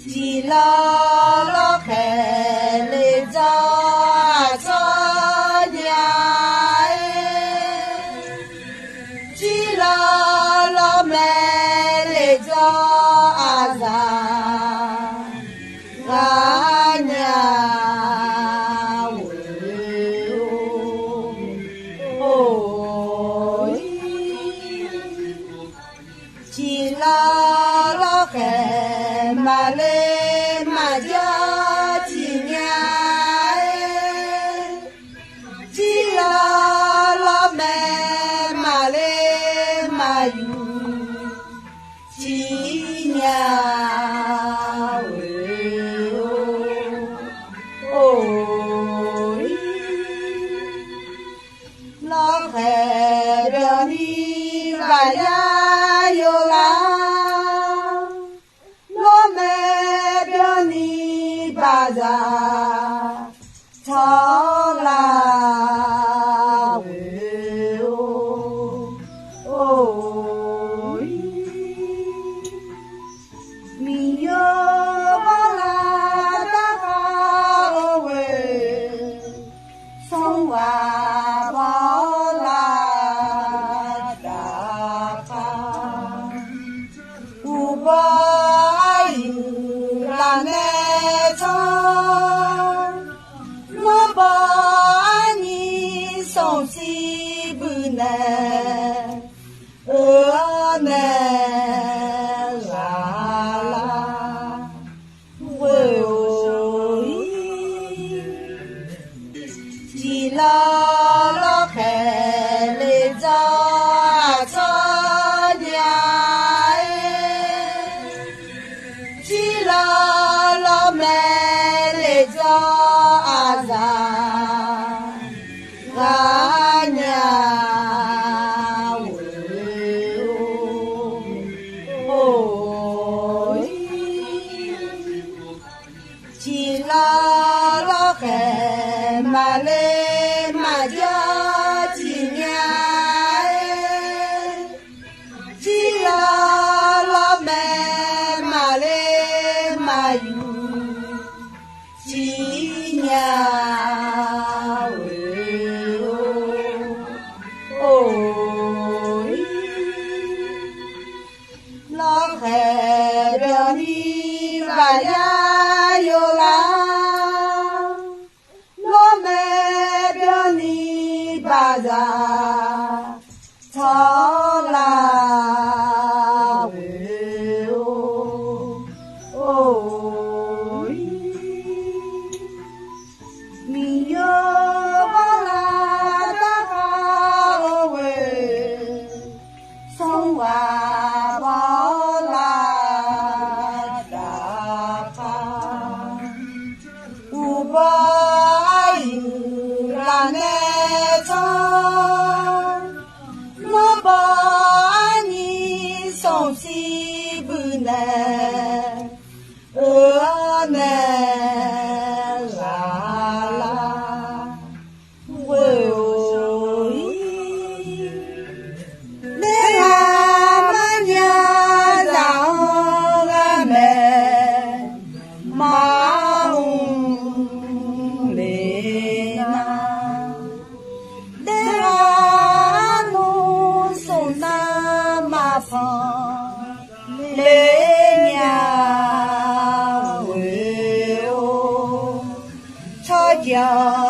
chỉ lo khẽ lệ cho nhà chỉ lo mẹ lệ cho già nhà ôi chỉ lo khẽ mà lên mà cho chỉ nhà chỉ lo mẹ mà lên màอยู่chỉ nhà ôi lo khẽ biểu đi và ya yo la lo mẹ biểu đi bà già cho la ôi mi yo ba la ta ca ôi sông hoa bao la ta ca u ba yu la ne cho mo ba ni song si bu ne ne la ôi chỉ lo khẽ lệ cho nhà chỉ lo mẹ lệ cho già nhà ôi chỉ lo khẽ mà lên mà cho chỉ nhà chỉ lo mẹ mà lên màอยู่chỉ nhà ôi lo khẽ biểu đi và ya yo la lo mẹ biểu đi bà già cho la ôi mi yo ba la ta ca ôi sông hoa bao la ta ca u ba yu la ne cho mo ba ni song si bu ne ne la ôi để mà nhà giàu là mẹ mà lên để nó sống mà phong lên nhà cho giàu